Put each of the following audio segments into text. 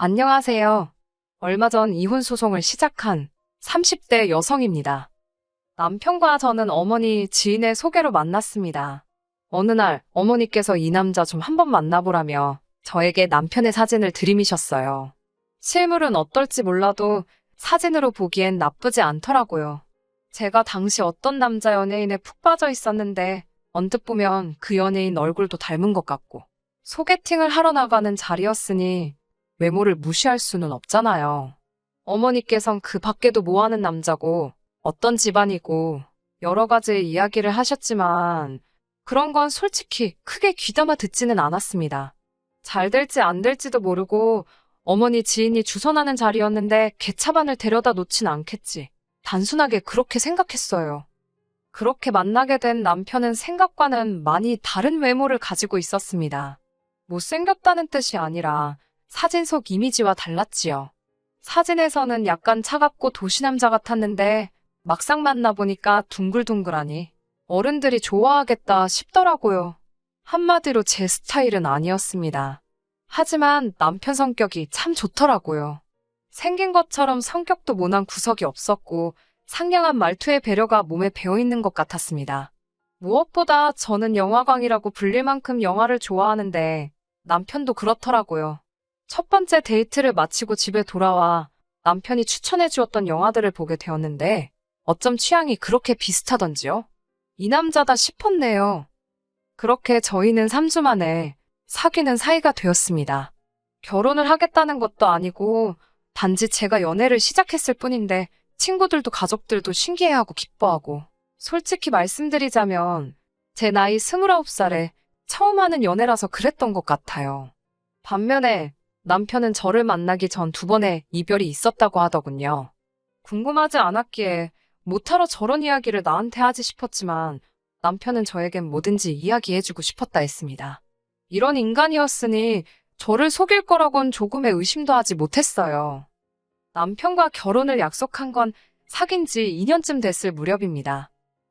안녕하세요. 얼마 전 이혼 소송을 시작한 30대 여성입니다. 남편과 저는 어머니 지인의 소개로 만났습니다. 어느 날 어머니께서 이 남자 좀 한번 만나보라며 저에게 남편의 사진을 들이미셨어요. 실물은 어떨지 몰라도 사진으로 보기엔 나쁘지 않더라고요. 제가 당시 어떤 남자 연예인에 푹 빠져 있었는데 언뜻 보면 그 연예인 얼굴도 닮은 것 같고 소개팅을 하러 나가는 자리였으니 외모를 무시할 수는 없잖아요. 어머니께선 그 밖에도 뭐 하는 남자고 어떤 집안이고 여러 가지 이야기를 하셨지만 그런 건 솔직히 크게 귀담아 듣지는 않았습니다. 잘 될지 안 될지도 모르고 어머니 지인이 주선하는 자리였는데 개차반을 데려다 놓진 않겠지. 단순하게 그렇게 생각했어요. 그렇게 만나게 된 남편은 생각과는 많이 다른 외모를 가지고 있었습니다. 못생겼다는 뜻이 아니라 사진 속 이미지와 달랐지요. 사진에서는 약간 차갑고 도시남자 같았는데 막상 만나보니까 둥글둥글하니 어른들이 좋아하겠다 싶더라고요. 한마디로 제 스타일은 아니었습니다. 하지만 남편 성격이 참 좋더라고요. 생긴 것처럼 성격도 모난 구석이 없었고 상냥한 말투의 배려가 몸에 배어있는 것 같았습니다. 무엇보다 저는 영화광이라고 불릴 만큼 영화를 좋아하는데 남편도 그렇더라고요. 첫 번째 데이트를 마치고 집에 돌아와 남편이 추천해 주었던 영화들을 보게 되었는데 어쩜 취향이 그렇게 비슷하던지요? 이 남자다 싶었네요. 그렇게 저희는 3주 만에 사귀는 사이가 되었습니다. 결혼을 하겠다는 것도 아니고 단지 제가 연애를 시작했을 뿐인데 친구들도 가족들도 신기해하고 기뻐하고 솔직히 말씀드리자면 제 나이 29살에 처음 하는 연애라서 그랬던 것 같아요. 반면에 남편은 저를 만나기 전 2번의 이별이 있었다고 하더군요. 궁금하지 않았기에 못하러 저런 이야기를 나한테 하지 싶었지만 남편은 저에겐 뭐든지 이야기해주고 싶었다 했습니다. 이런 인간이었으니 저를 속일 거라곤 조금의 의심도 하지 못했어요. 남편과 결혼을 약속한 건 사귄 지 2년쯤 됐을 무렵입니다.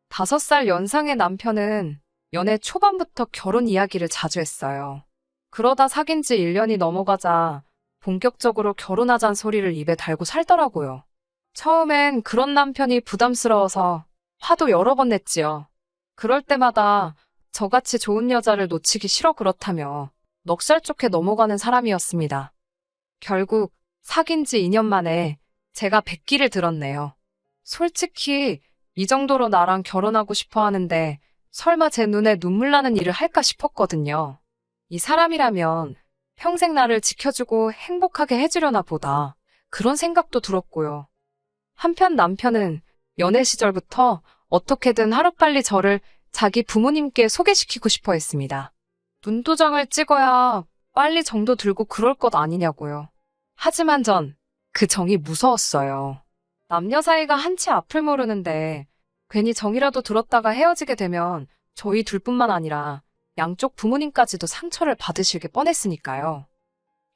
5살 연상의 남편은 연애 초반부터 결혼 이야기를 자주 했어요. 그러다 사귄 지 1년이 넘어가자 본격적으로 결혼하자는 소리를 입에 달고 살더라고요. 처음엔 그런 남편이 부담스러워서 화도 여러 번 냈지요. 그럴 때마다 저같이 좋은 여자를 놓치기 싫어 그렇다며 넉살 좋게 넘어가는 사람이었습니다. 결국 사귄 지 2년 만에 제가 백기를 들었네요. 솔직히 이 정도로 나랑 결혼하고 싶어 하는데 설마 제 눈에 눈물 나는 일을 할까 싶었거든요. 이 사람이라면 평생 나를 지켜주고 행복하게 해주려나 보다. 그런 생각도 들었고요. 한편 남편은 연애 시절부터 어떻게든 하루빨리 저를 자기 부모님께 소개시키고 싶어 했습니다. 눈도장을 찍어야 빨리 정도 들고 그럴 것 아니냐고요. 하지만 전 그 정이 무서웠어요. 남녀 사이가 한치 앞을 모르는데 괜히 정이라도 들었다가 헤어지게 되면 저희 둘뿐만 아니라 양쪽 부모님까지도 상처를 받으실 게 뻔했으니까요.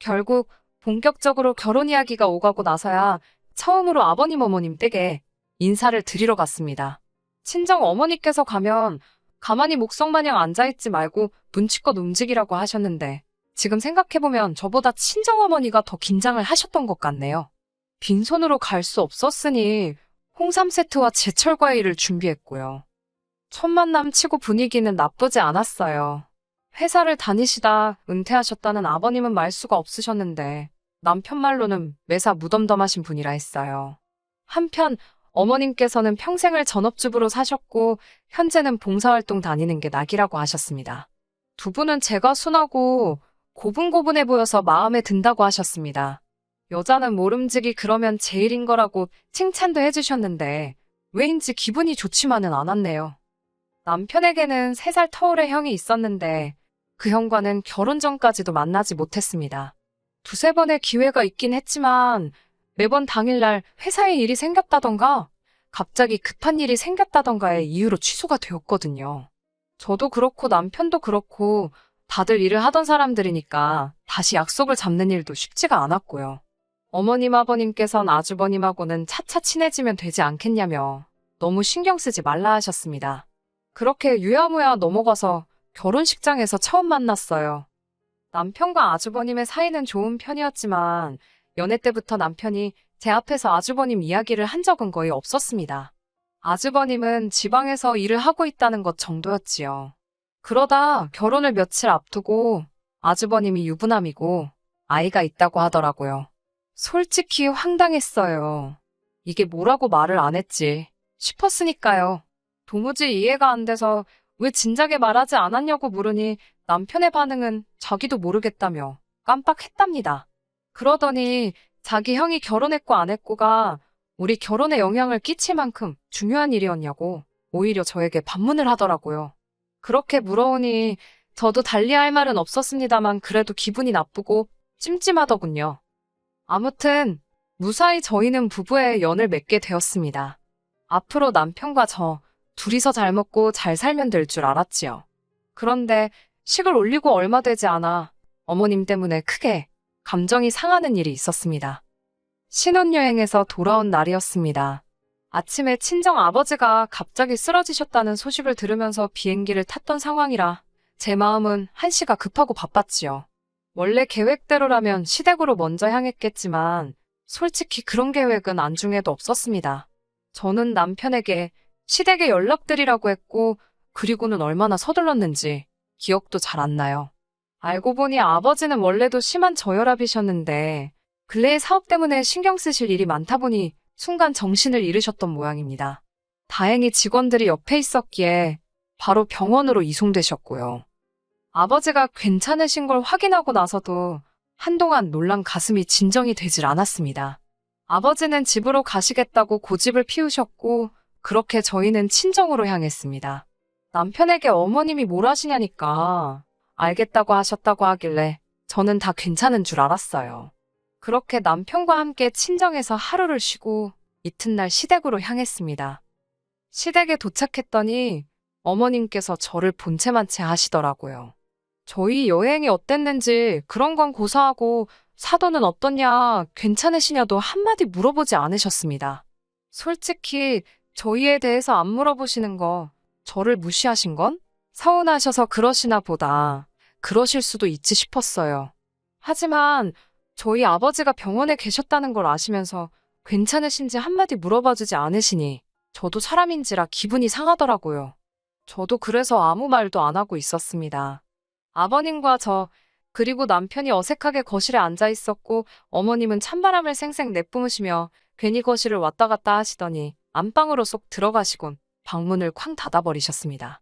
결국 본격적으로 결혼 이야기가 오가고 나서야 처음으로 아버님 어머님 댁에 인사를 드리러 갔습니다. 친정 어머니께서 가면 가만히 목성마냥 앉아있지 말고 눈치껏 움직이라고 하셨는데 지금 생각해보면 저보다 친정 어머니가 더 긴장을 하셨던 것 같네요. 빈손으로 갈 수 없었으니 홍삼 세트와 제철 과일을 준비했고요. 첫 만남 치고 분위기는 나쁘지 않았어요. 회사를 다니시다 은퇴하셨다는 아버님은 말수가 없으셨는데 남편 말로는 매사 무덤덤하신 분이라 했어요. 한편 어머님께서는 평생을 전업주부로 사셨고 현재는 봉사활동 다니는 게 낙이라고 하셨습니다. 두 분은 제가 순하고 고분고분해 보여서 마음에 든다고 하셨습니다. 여자는 모름지기 그러면 제일인 거라고 칭찬도 해주셨는데 왜인지 기분이 좋지만은 않았네요. 남편에게는 3살 터울의 형이 있었는데 그 형과는 결혼 전까지도 만나지 못했습니다. 2~3번의 기회가 있긴 했지만 매번 당일날 회사에 일이 생겼다던가 갑자기 급한 일이 생겼다던가의 이유로 취소가 되었거든요. 저도 그렇고 남편도 그렇고 다들 일을 하던 사람들이니까 다시 약속을 잡는 일도 쉽지가 않았고요. 어머님 아버님께선 아주버님하고는 차차 친해지면 되지 않겠냐며 너무 신경 쓰지 말라 하셨습니다. 그렇게 유야무야 넘어가서 결혼식장에서 처음 만났어요. 남편과 아주버님의 사이는 좋은 편이었지만 연애 때부터 남편이 제 앞에서 아주버님 이야기를 한 적은 거의 없었습니다. 아주버님은 지방에서 일을 하고 있다는 것 정도였지요. 그러다 결혼을 며칠 앞두고 아주버님이 유부남이고 아이가 있다고 하더라고요. 솔직히 황당했어요. 이게 뭐라고 말을 안 했지 싶었으니까요. 도무지 이해가 안 돼서 왜 진작에 말하지 않았냐고 물으니 남편의 반응은 자기도 모르겠다며 깜빡했답니다. 그러더니 자기 형이 결혼했고 안 했고가 우리 결혼에 영향을 끼칠 만큼 중요한 일이었냐고 오히려 저에게 반문을 하더라고요. 그렇게 물어오니 저도 달리할 말은 없었습니다만 그래도 기분이 나쁘고 찜찜하더군요. 아무튼 무사히 저희는 부부의 연을 맺게 되었습니다. 앞으로 남편과 저 둘이서 잘 먹고 잘 살면 될 줄 알았지요. 그런데 식을 올리고 얼마 되지 않아 어머님 때문에 크게 감정이 상하는 일이 있었습니다. 신혼여행에서 돌아온 날이었습니다. 아침에 친정 아버지가 갑자기 쓰러지셨다는 소식을 들으면서 비행기를 탔던 상황이라 제 마음은 한시가 급하고 바빴지요. 원래 계획대로라면 시댁으로 먼저 향했겠지만 솔직히 그런 계획은 안중에도 없었습니다. 저는 남편에게 시댁에 연락드리라고 했고 그리고는 얼마나 서둘렀는지 기억도 잘 안 나요. 알고 보니 아버지는 원래도 심한 저혈압이셨는데 근래의 사업 때문에 신경 쓰실 일이 많다 보니 순간 정신을 잃으셨던 모양입니다. 다행히 직원들이 옆에 있었기에 바로 병원으로 이송되셨고요. 아버지가 괜찮으신 걸 확인하고 나서도 한동안 놀란 가슴이 진정이 되질 않았습니다. 아버지는 집으로 가시겠다고 고집을 피우셨고 그렇게 저희는 친정으로 향했습니다. 남편에게 어머님이 뭘 하시냐니까 알겠다고 하셨다고 하길래 저는 다 괜찮은 줄 알았어요. 그렇게 남편과 함께 친정에서 하루를 쉬고 이튿날 시댁으로 향했습니다. 시댁에 도착했더니 어머님께서 저를 본체만체 하시더라고요. 저희 여행이 어땠는지 그런 건 고사하고 사도는 어떻냐, 괜찮으시냐도 한마디 물어보지 않으셨습니다. 솔직히 저희에 대해서 안 물어보시는 거 저를 무시하신 건 서운하셔서 그러시나 보다. 그러실 수도 있지 싶었어요. 하지만 저희 아버지가 병원에 계셨다는 걸 아시면서 괜찮으신지 한마디 물어봐주지 않으시니 저도 사람인지라 기분이 상하더라고요. 저도 그래서 아무 말도 안 하고 있었습니다. 아버님과 저, 그리고 남편이 어색하게 거실에 앉아 있었고 어머님은 찬바람을 쌩쌩 내뿜으시며 괜히 거실을 왔다 갔다 하시더니 안방으로 쏙 들어가시곤 방문을 쾅 닫아버리셨습니다.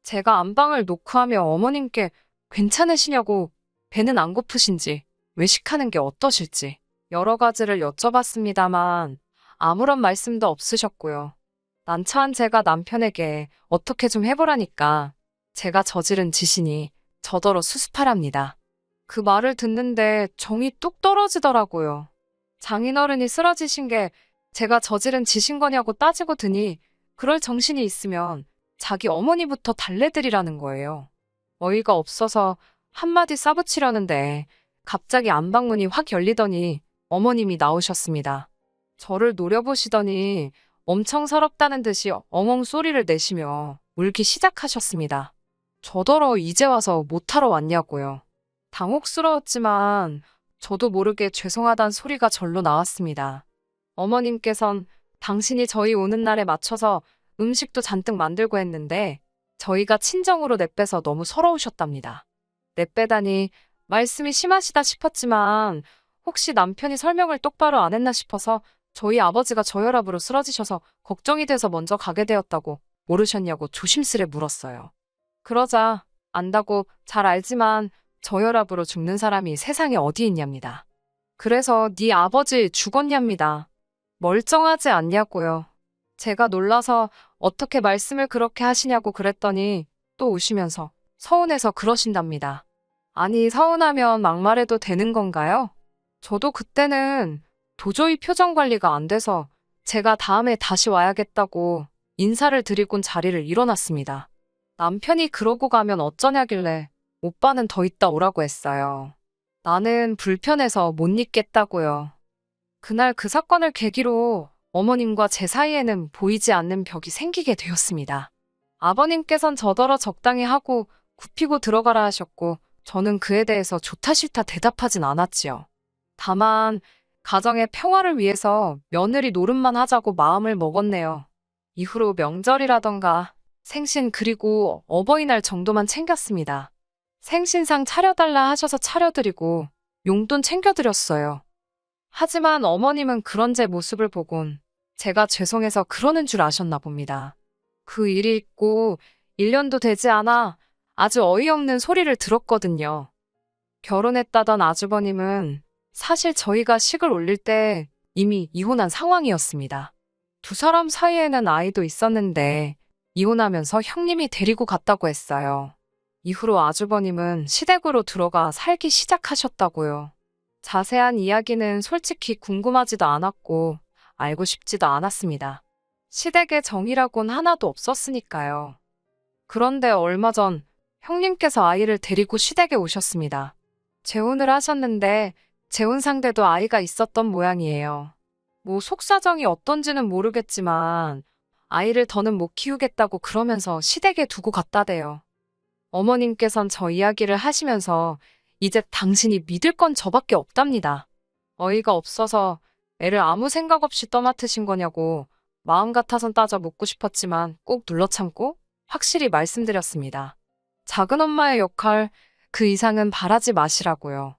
제가 안방을 노크하며 어머님께 괜찮으시냐고 배는 안 고프신지 외식하는 게 어떠실지 여러 가지를 여쭤봤습니다만 아무런 말씀도 없으셨고요. 난처한 제가 남편에게 어떻게 좀 해보라니까 제가 저지른 짓이니 저더러 수습하랍니다. 그 말을 듣는데 정이 뚝 떨어지더라고요. 장인어른이 쓰러지신 게 제가 저지른 짓인 거냐고 따지고 드니 그럴 정신이 있으면 자기 어머니부터 달래드리라는 거예요. 어이가 없어서 한마디 싸붙이려는데 갑자기 안방문이 확 열리더니 어머님이 나오셨습니다. 저를 노려보시더니 엄청 서럽다는 듯이 엉엉 소리를 내시며 울기 시작하셨습니다. 저더러 이제 와서 못하러 왔냐고요. 당혹스러웠지만 저도 모르게 죄송하단 소리가 절로 나왔습니다. 어머님께선 당신이 저희 오는 날에 맞춰서 음식도 잔뜩 만들고 했는데 저희가 친정으로 내빼서 너무 서러우셨답니다. 내빼다니 말씀이 심하시다 싶었지만 혹시 남편이 설명을 똑바로 안 했나 싶어서 저희 아버지가 저혈압으로 쓰러지셔서 걱정이 돼서 먼저 가게 되었다고 모르셨냐고 조심스레 물었어요. 그러자 안다고 잘 알지만 저혈압으로 죽는 사람이 세상에 어디 있냐입니다. 그래서 네 아버지 죽었냐입니다. 멀쩡하지 않냐고요. 제가 놀라서 어떻게 말씀을 그렇게 하시냐고 그랬더니 또 우시면서 서운해서 그러신답니다. 아니 서운하면 막말해도 되는 건가요? 저도 그때는 도저히 표정 관리가 안 돼서 제가 다음에 다시 와야겠다고 인사를 드리곤 자리를 일어났습니다. 남편이 그러고 가면 어쩌냐길래 오빠는 더 있다 오라고 했어요. 나는 불편해서 못 있겠다고요. 그날 그 사건을 계기로 어머님과 제 사이에는 보이지 않는 벽이 생기게 되었습니다. 아버님께선 저더러 적당히 하고 굽히고 들어가라 하셨고 저는 그에 대해서 좋다 싫다 대답하진 않았지요. 다만 가정의 평화를 위해서 며느리 노릇만 하자고 마음을 먹었네요. 이후로 명절이라던가 생신 그리고 어버이날 정도만 챙겼습니다. 생신상 차려달라 하셔서 차려드리고 용돈 챙겨드렸어요. 하지만 어머님은 그런 제 모습을 보곤 제가 죄송해서 그러는 줄 아셨나 봅니다. 그 일이 있고 1년도 되지 않아 아주 어이없는 소리를 들었거든요. 결혼했다던 아주버님은 사실 저희가 식을 올릴 때 이미 이혼한 상황이었습니다. 두 사람 사이에는 아이도 있었는데 이혼하면서 형님이 데리고 갔다고 했어요. 이후로 아주버님은 시댁으로 들어가 살기 시작하셨다고요. 자세한 이야기는 솔직히 궁금하지도 않았고 알고 싶지도 않았습니다. 시댁에 정이라곤 하나도 없었으니까요. 그런데 얼마 전 형님께서 아이를 데리고 시댁에 오셨습니다. 재혼을 하셨는데 재혼 상대도 아이가 있었던 모양이에요. 뭐 속사정이 어떤지는 모르겠지만 아이를 더는 못 키우겠다고 그러면서 시댁에 두고 갔다대요. 어머님께선 저 이야기를 하시면서 이제 당신이 믿을 건 저밖에 없답니다. 어이가 없어서 애를 아무 생각 없이 떠맡으신 거냐고 마음 같아선 따져 묻고 싶었지만 꼭 눌러 참고 확실히 말씀드렸습니다. 작은 엄마의 역할, 그 이상은 바라지 마시라고요.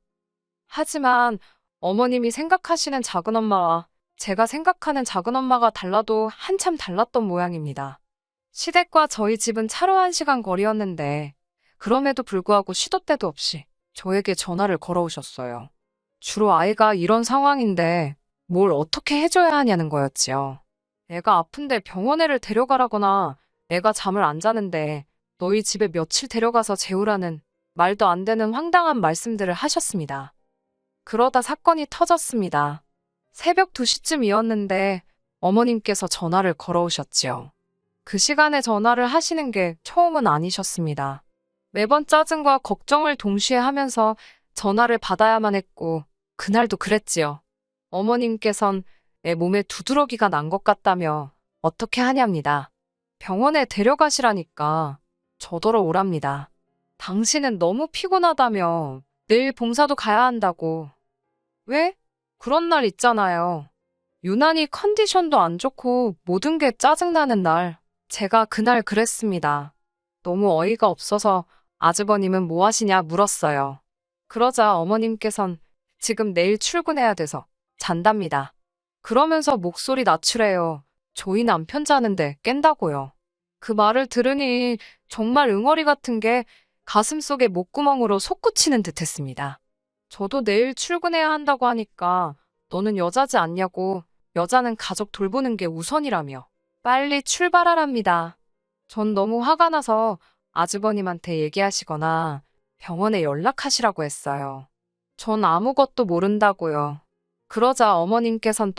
하지만 어머님이 생각하시는 작은 엄마와 제가 생각하는 작은 엄마가 달라도 한참 달랐던 모양입니다. 시댁과 저희 집은 차로 1시간 거리였는데 그럼에도 불구하고 시도 때도 없이 저에게 전화를 걸어오셨어요. 주로 아이가 이런 상황인데 뭘 어떻게 해줘야 하냐는 거였지요. 애가 아픈데 병원에를 데려가라거나 애가 잠을 안 자는데 너희 집에 며칠 데려가서 재우라는 말도 안 되는 황당한 말씀들을 하셨습니다. 그러다 사건이 터졌습니다. 새벽 2시쯤이었는데 어머님께서 전화를 걸어오셨지요. 그 시간에 전화를 하시는 게 처음은 아니셨습니다. 매번 짜증과 걱정을 동시에 하면서 전화를 받아야만 했고 그날도 그랬지요. 어머님께선 애 몸에 두드러기가 난 것 같다며 어떻게 하냐입니다. 병원에 데려가시라니까 저더러 오랍니다. 당신은 너무 피곤하다며 내일 봉사도 가야 한다고. 왜? 그런 날 있잖아요. 유난히 컨디션도 안 좋고 모든 게 짜증나는 날. 제가 그날 그랬습니다. 너무 어이가 없어서 아주버님은 뭐 하시냐 물었어요. 그러자 어머님께선 지금 내일 출근해야 돼서 잔답니다. 그러면서 목소리 낮추래요. 저희 남편 자는데 깬다고요. 그 말을 들으니 정말 응어리 같은 게 가슴속에 목구멍으로 솟구치는 듯 했습니다. 저도 내일 출근해야 한다고 하니까 너는 여자지 않냐고 여자는 가족 돌보는 게 우선이라며 빨리 출발하랍니다. 전 너무 화가 나서 아주버님한테 얘기하시거나 병원에 연락하시라고 했어요. 전 아무것도 모른다고요. 그러자 어머님께선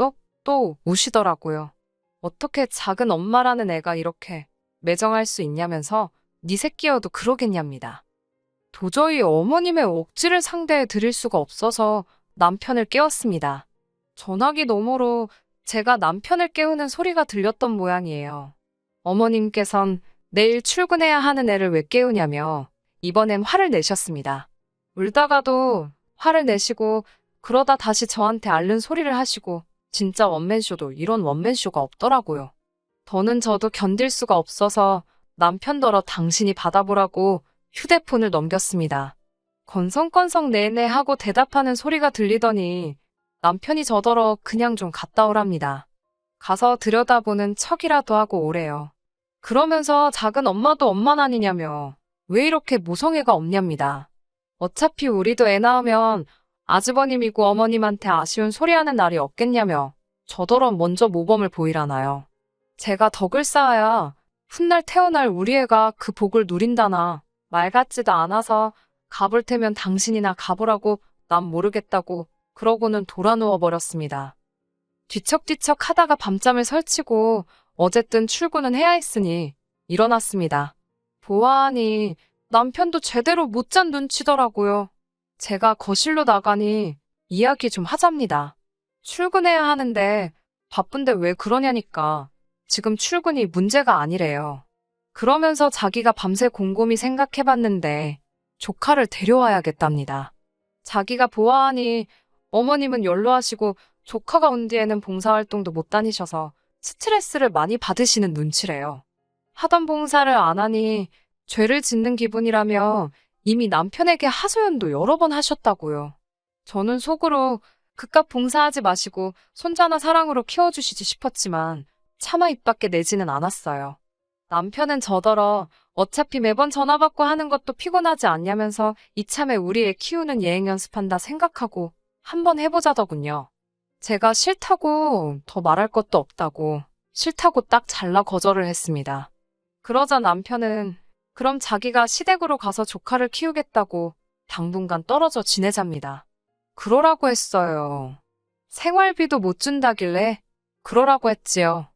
또 우시더라고요. 어떻게 작은 엄마라는 애가 이렇게 매정할 수 있냐면서 네 새끼여도 그러겠냐입니다. 도저히 어머님의 억지를 상대해 드릴 수가 없어서 남편을 깨웠습니다. 전화기 너머로 제가 남편을 깨우는 소리가 들렸던 모양이에요. 어머님께선 내일 출근해야 하는 애를 왜 깨우냐며 이번엔 화를 내셨습니다. 울다가도 화를 내시고 그러다 다시 저한테 앓는 소리를 하시고 진짜 원맨쇼도 이런 원맨쇼가 없더라고요. 더는 저도 견딜 수가 없어서 남편더러 당신이 받아보라고 휴대폰을 넘겼습니다. 건성건성 네네 하고 대답하는 소리가 들리더니 남편이 저더러 그냥 좀 갔다 오랍니다. 가서 들여다보는 척이라도 하고 오래요. 그러면서 작은 엄마도 엄만 아니냐며 왜 이렇게 모성애가 없냐입니다. 어차피 우리도 애 낳으면 아주버님이고 어머님한테 아쉬운 소리하는 날이 없겠냐며 저더러 먼저 모범을 보이라나요. 제가 덕을 쌓아야 훗날 태어날 우리 애가 그 복을 누린다나 말 같지도 않아서 가볼 테면 당신이나 가보라고 난 모르겠다고 그러고는 돌아 누워버렸습니다. 뒤척뒤척 하다가 밤잠을 설치고 어쨌든 출근은 해야 했으니 일어났습니다. 보아하니 남편도 제대로 못 잔 눈치더라고요. 제가 거실로 나가니 이야기 좀 하잡니다. 출근해야 하는데 바쁜데 왜 그러냐니까 지금 출근이 문제가 아니래요. 그러면서 자기가 밤새 곰곰이 생각해봤는데 조카를 데려와야겠답니다. 자기가 보아하니 어머님은 연로하시고 조카가 온 뒤에는 봉사활동도 못 다니셔서 스트레스를 많이 받으시는 눈치래요. 하던 봉사를 안 하니 죄를 짓는 기분이라며 이미 남편에게 하소연도 여러 번 하셨다고요. 저는 속으로 그깟 봉사하지 마시고 손자나 사랑으로 키워주시지 싶었지만 차마 입 밖에 내지는 않았어요. 남편은 저더러 어차피 매번 전화 받고 하는 것도 피곤하지 않냐면서 이참에 우리 애 키우는 예행 연습한다 생각하고 한번 해보자더군요. 제가 싫다고 더 말할 것도 없다고 싫다고 딱 잘라 거절을 했습니다. 그러자 남편은 그럼 자기가 시댁으로 가서 조카를 키우겠다고 당분간 떨어져 지내잡니다. 그러라고 했어요. 생활비도 못 준다길래 그러라고 했지요.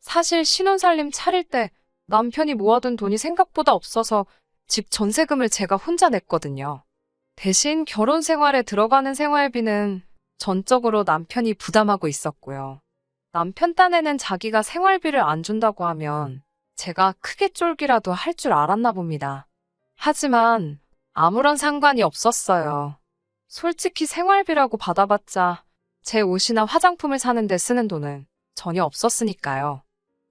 사실 신혼살림 차릴 때 남편이 모아둔 돈이 생각보다 없어서 집 전세금을 제가 혼자 냈거든요. 대신 결혼 생활에 들어가는 생활비는 전적으로 남편이 부담하고 있었고요. 남편 딴에는 자기가 생활비를 안 준다고 하면 제가 크게 쫄기라도 할 줄 알았나 봅니다. 하지만 아무런 상관이 없었어요. 솔직히 생활비라고 받아봤자 제 옷이나 화장품을 사는데 쓰는 돈은 전혀 없었으니까요.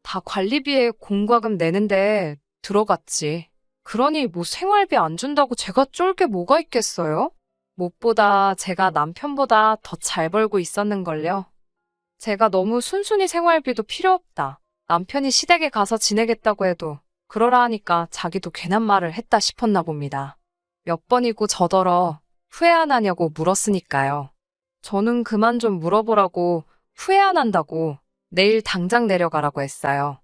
다 관리비에 공과금 내는데 들어갔지. 그러니 뭐 생활비 안 준다고 제가 쫄 게 뭐가 있겠어요? 무엇보다 제가 남편보다 더 잘 벌고 있었는걸요. 제가 너무 순순히 생활비도 필요 없다. 남편이 시댁에 가서 지내겠다고 해도 그러라 하니까 자기도 괜한 말을 했다 싶었나 봅니다. 몇 번이고 저더러 후회 안 하냐고 물었으니까요. 저는 그만 좀 물어보라고 후회 안 한다고 내일 당장 내려가라고 했어요.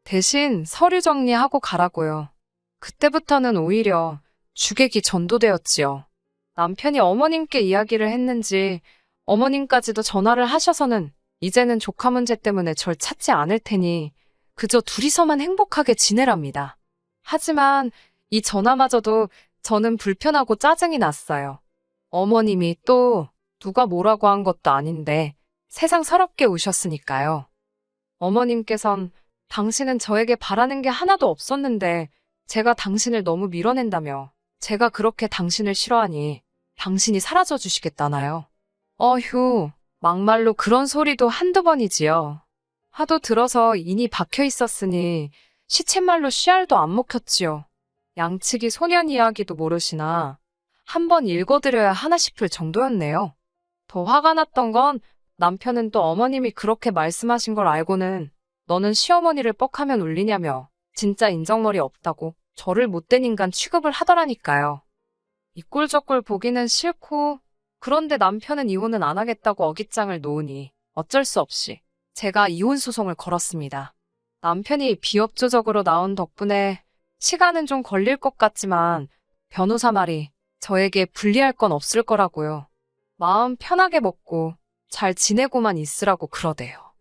대신 서류 정리하고 가라고요. 그때부터는 오히려 주객이 전도되었지요. 남편이 어머님께 이야기를 했는지 어머님까지도 전화를 하셔서는 이제는 조카 문제 때문에 절 찾지 않을 테니 그저 둘이서만 행복하게 지내랍니다. 하지만 이 전화마저도 저는 불편하고 짜증이 났어요. 어머님이 또 누가 뭐라고 한 것도 아닌데 세상 서럽게 우셨으니까요. 어머님께선 당신은 저에게 바라는 게 하나도 없었는데 제가 당신을 너무 밀어낸다며 제가 그렇게 당신을 싫어하니 당신이 사라져 주시겠다나요? 어휴, 막말로 그런 소리도 한두 번이지요. 하도 들어서 인이 박혀 있었으니 시쳇말로 씨알도 안 먹혔지요. 양치기 소년 이야기도 모르시나 한번 읽어드려야 하나 싶을 정도였네요. 더 화가 났던 건 남편은 또 어머님이 그렇게 말씀하신 걸 알고는 너는 시어머니를 뻑하면 울리냐며 진짜 인정머리 없다고 저를 못된 인간 취급을 하더라니까요. 이 꼴 저 꼴 보기는 싫고 그런데 남편은 이혼은 안 하겠다고 어깃장을 놓으니 어쩔 수 없이 제가 이혼 소송을 걸었습니다. 남편이 비협조적으로 나온 덕분에 시간은 좀 걸릴 것 같지만 변호사 말이 저에게 불리할 건 없을 거라고요. 마음 편하게 먹고 잘 지내고만 있으라고 그러대요.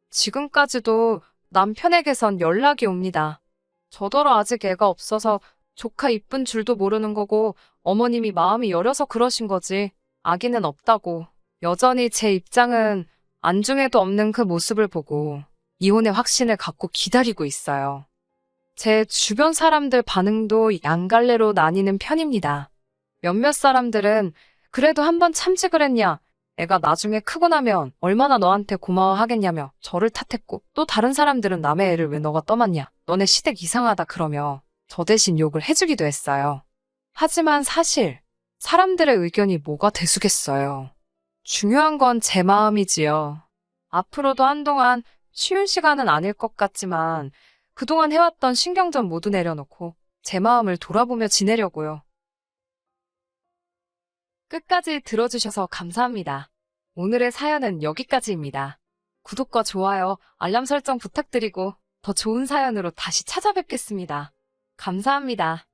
지금까지도 남편에게선 연락이 옵니다. 저더러 아직 애가 없어서 조카 이쁜 줄도 모르는 거고 어머님이 마음이 여려서 그러신 거지 아기는 없다고. 여전히 제 입장은 안중에도 없는 그 모습을 보고 이혼의 확신을 갖고 기다리고 있어요. 제 주변 사람들 반응도 양갈래로 나뉘는 편입니다. 몇몇 사람들은 그래도 한번 참지 그랬냐, 애가 나중에 크고 나면 얼마나 너한테 고마워하겠냐며 저를 탓했고 또 다른 사람들은 남의 애를 왜 너가 떠맡냐, 너네 시댁 이상하다 그러며 저 대신 욕을 해주기도 했어요. 하지만 사실 사람들의 의견이 뭐가 대수겠어요. 중요한 건 제 마음이지요. 앞으로도 한동안 쉬운 시간은 아닐 것 같지만 그동안 해왔던 신경전 모두 내려놓고 제 마음을 돌아보며 지내려고요. 끝까지 들어주셔서 감사합니다. 오늘의 사연은 여기까지입니다. 구독과 좋아요, 알람 설정 부탁드리고 더 좋은 사연으로 다시 찾아뵙겠습니다. 감사합니다.